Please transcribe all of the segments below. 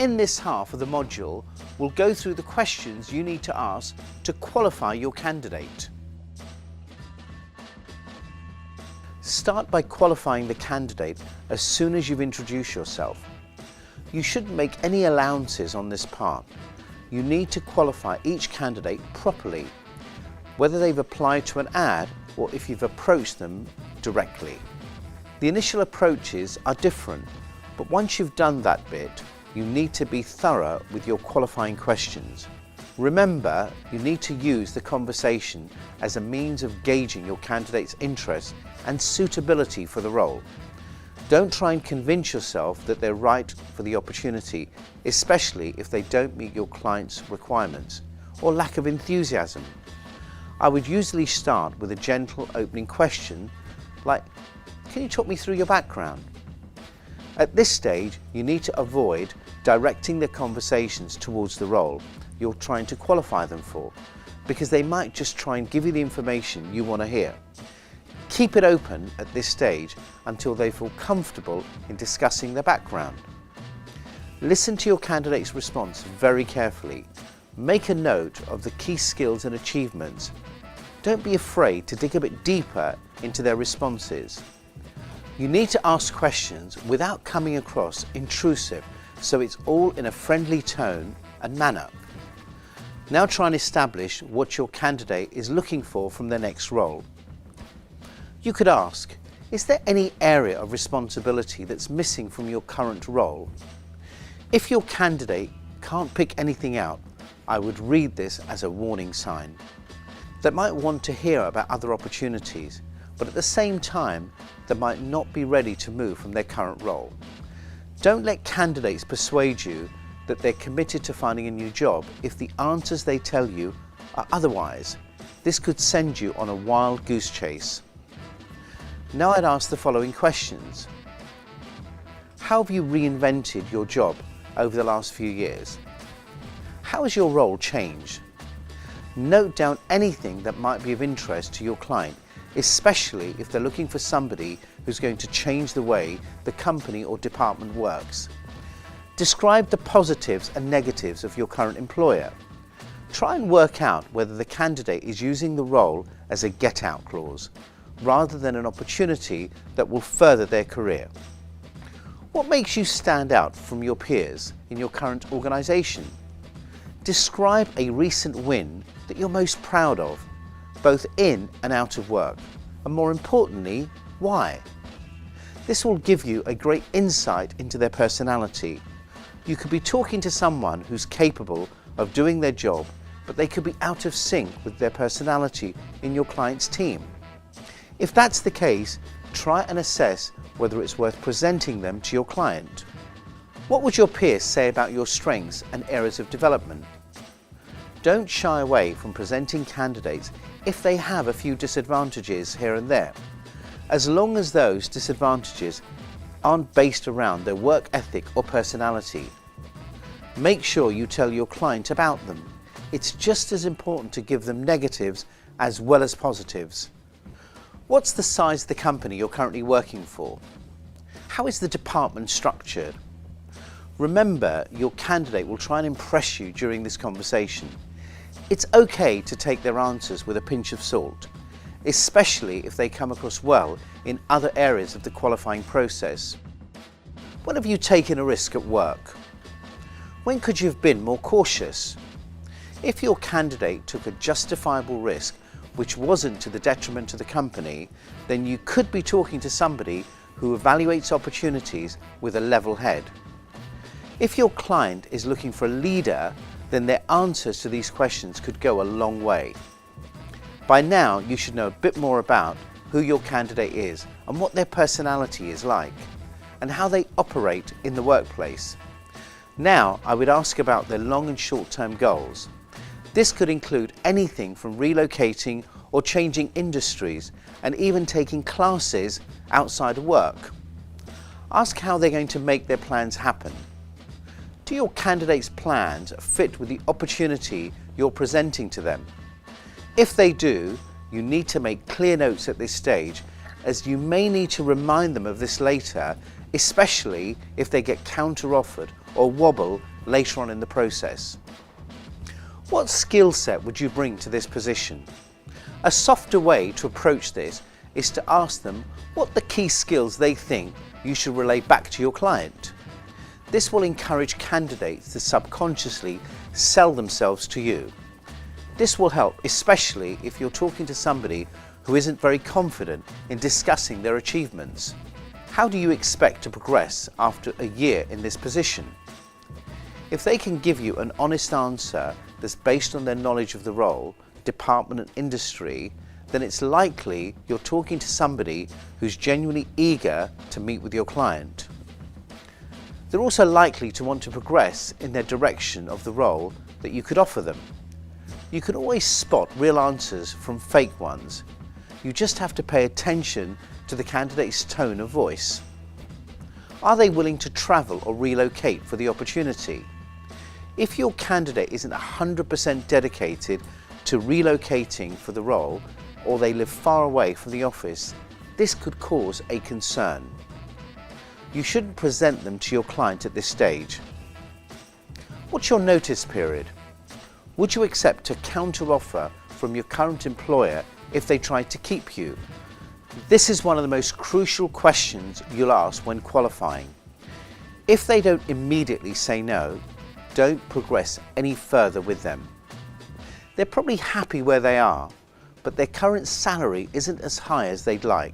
In this half of the module, we'll go through the questions you need to ask to qualify your candidate. Start by qualifying the candidate as soon as you've introduced yourself. You shouldn't make any allowances on this part. You need to qualify each candidate properly, whether they've applied to an ad or if you've approached them directly. The initial approaches are different, but once you've done that bit, you need to be thorough with your qualifying questions. Remember, you need to use the conversation as a means of gauging your candidate's interest and suitability for the role. Don't try and convince yourself that they're right for the opportunity, especially if they don't meet your client's requirements or lack of enthusiasm. I would usually start with a gentle opening question like, "Can you talk me through your background?" At this stage, you need to avoid directing the conversations towards the role you're trying to qualify them for, because they might just try and give you the information you want to hear. Keep it open at this stage until they feel comfortable in discussing their background. Listen to your candidate's response very carefully. Make a note of the key skills and achievements. Don't be afraid to dig a bit deeper into their responses. You need to ask questions without coming across intrusive, so it's all in a friendly tone and manner. Now try and establish what your candidate is looking for from their next role. You could ask, is there any area of responsibility that's missing from your current role? If your candidate can't pick anything out, I would read this as a warning sign. They might want to hear about other opportunities, but at the same time, they might not be ready to move from their current role. Don't let candidates persuade you that they're committed to finding a new job if the answers they tell you are otherwise. This could send you on a wild goose chase. Now I'd ask the following questions. How have you reinvented your job over the last few years? How has your role changed? Note down anything that might be of interest to your client, especially if they're looking for somebody who's going to change the way the company or department works. Describe the positives and negatives of your current employer. Try and work out whether the candidate is using the role as a get-out clause, rather than an opportunity that will further their career. What makes you stand out from your peers in your current organisation? Describe a recent win that you're most proud of, both in and out of work, and more importantly, why? This will give you a great insight into their personality. You could be talking to someone who's capable of doing their job, but they could be out of sync with their personality in your client's team. If that's the case, try and assess whether it's worth presenting them to your client. What would your peers say about your strengths and areas of development? Don't shy away from presenting candidates if they have a few disadvantages here and there, as long as those disadvantages aren't based around their work ethic or personality. Make sure you tell your client about them. It's just as important to give them negatives as well as positives. What's the size of the company you're currently working for? How is the department structured? Remember, your candidate will try and impress you during this conversation. It's okay to take their answers with a pinch of salt, especially if they come across well in other areas of the qualifying process. When have you taken a risk at work? When could you have been more cautious? If your candidate took a justifiable risk which wasn't to the detriment of the company, then you could be talking to somebody who evaluates opportunities with a level head. If your client is looking for a leader, then their answers to these questions could go a long way. By now, you should know a bit more about who your candidate is and what their personality is like, and how they operate in the workplace. Now, I would ask about their long and short-term goals. This could include anything from relocating or changing industries, and even taking classes outside of work. Ask how they're going to make their plans happen. Do your candidate's plans fit with the opportunity you're presenting to them? If they do, you need to make clear notes at this stage, as you may need to remind them of this later, especially if they get counter-offered or wobble later on in the process. What skill set would you bring to this position? A softer way to approach this is to ask them what the key skills they think you should relay back to your client. This will encourage candidates to subconsciously sell themselves to you. This will help, especially if you're talking to somebody who isn't very confident in discussing their achievements. How do you expect to progress after a year in this position? If they can give you an honest answer that's based on their knowledge of the role, department and industry, then it's likely you're talking to somebody who's genuinely eager to meet with your client. They're also likely to want to progress in their direction of the role that you could offer them. You can always spot real answers from fake ones. You just have to pay attention to the candidate's tone of voice. Are they willing to travel or relocate for the opportunity? If your candidate isn't 100% dedicated to relocating for the role, or they live far away from the office, this could cause a concern. You shouldn't present them to your client at this stage. What's your notice period? Would you accept a counter-offer from your current employer if they tried to keep you? This is one of the most crucial questions you'll ask when qualifying. If they don't immediately say no, don't progress any further with them. They're probably happy where they are, but their current salary isn't as high as they'd like.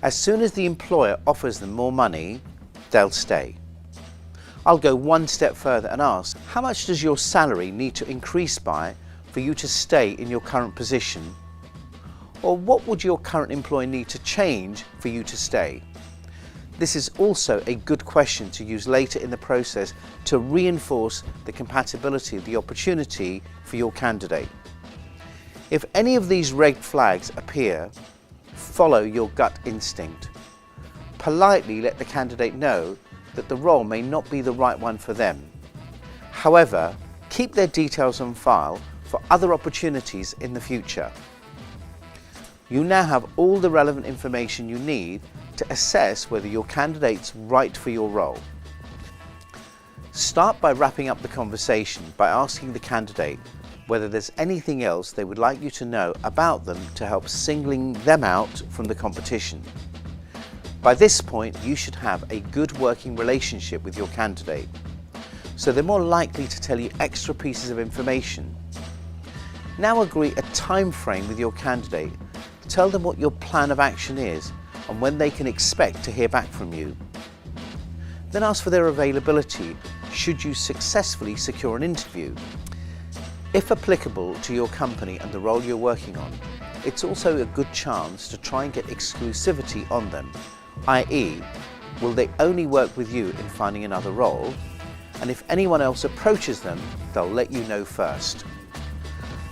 As soon as the employer offers them more money, they'll stay. I'll go one step further and ask, how much does your salary need to increase by for you to stay in your current position? Or what would your current employer need to change for you to stay? This is also a good question to use later in the process to reinforce the compatibility of the opportunity for your candidate. If any of these red flags appear, follow your gut instinct. Politely let the candidate know that the role may not be the right one for them. However, keep their details on file for other opportunities in the future. You now have all the relevant information you need to assess whether your candidate's right for your role. Start by wrapping up the conversation by asking the candidate whether there's anything else they would like you to know about them to help singling them out from the competition. By this point, you should have a good working relationship with your candidate, so they're more likely to tell you extra pieces of information. Now agree a time frame with your candidate. Tell them what your plan of action is and when they can expect to hear back from you. Then ask for their availability should you successfully secure an interview. If applicable to your company and the role you're working on, it's also a good chance to try and get exclusivity on them, i.e., will they only work with you in finding another role? And if anyone else approaches them, they'll let you know first.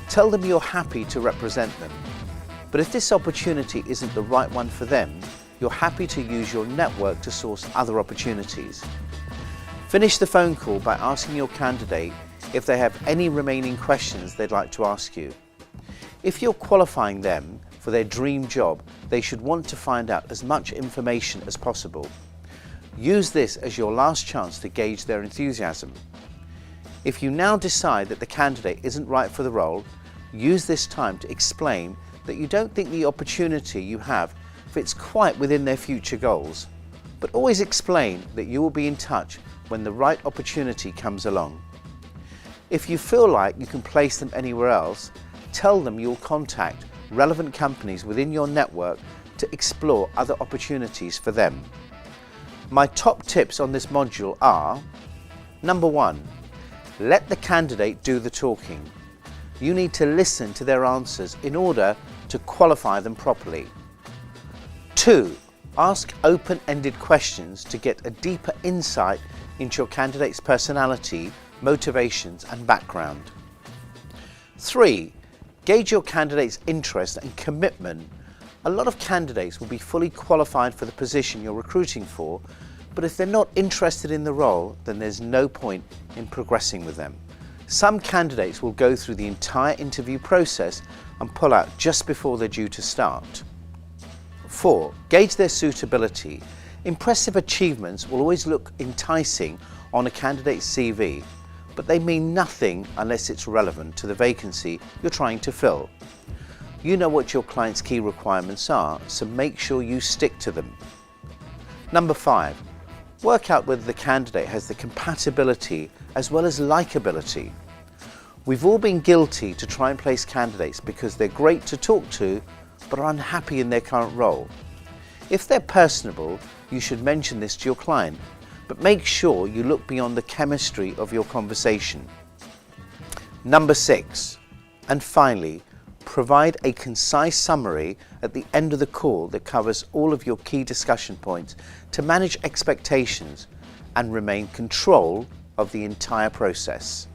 Tell them you're happy to represent them, but if this opportunity isn't the right one for them, you're happy to use your network to source other opportunities. Finish the phone call by asking your candidate if they have any remaining questions they'd like to ask you. If you're qualifying them for their dream job, they should want to find out as much information as possible. Use this as your last chance to gauge their enthusiasm. If you now decide that the candidate isn't right for the role, use this time to explain that you don't think the opportunity you have fits quite within their future goals, but always explain that you will be in touch when the right opportunity comes along. If you feel like you can place them anywhere else, tell them you'll contact relevant companies within your network to explore other opportunities for them. My top tips on this module are: number 1, let the candidate do the talking. You need to listen to their answers in order to qualify them properly. 2, ask open-ended questions to get a deeper insight into your candidate's personality, motivations and background. 3, gauge your candidate's interest and commitment. A lot of candidates will be fully qualified for the position you're recruiting for, but if they're not interested in the role, then there's no point in progressing with them. Some candidates will go through the entire interview process and pull out just before they're due to start. 4, gauge their suitability. Impressive achievements will always look enticing on a candidate's CV, but they mean nothing unless it's relevant to the vacancy you're trying to fill. You know what your client's key requirements are, so make sure you stick to them. Number 5, work out whether the candidate has the compatibility as well as likability. We've all been guilty to try and place candidates because they're great to talk to but are unhappy in their current role. If they're personable, you should mention this to your client, but make sure you look beyond the chemistry of your conversation. Number 6, and finally, provide a concise summary at the end of the call that covers all of your key discussion points to manage expectations and remain control of the entire process.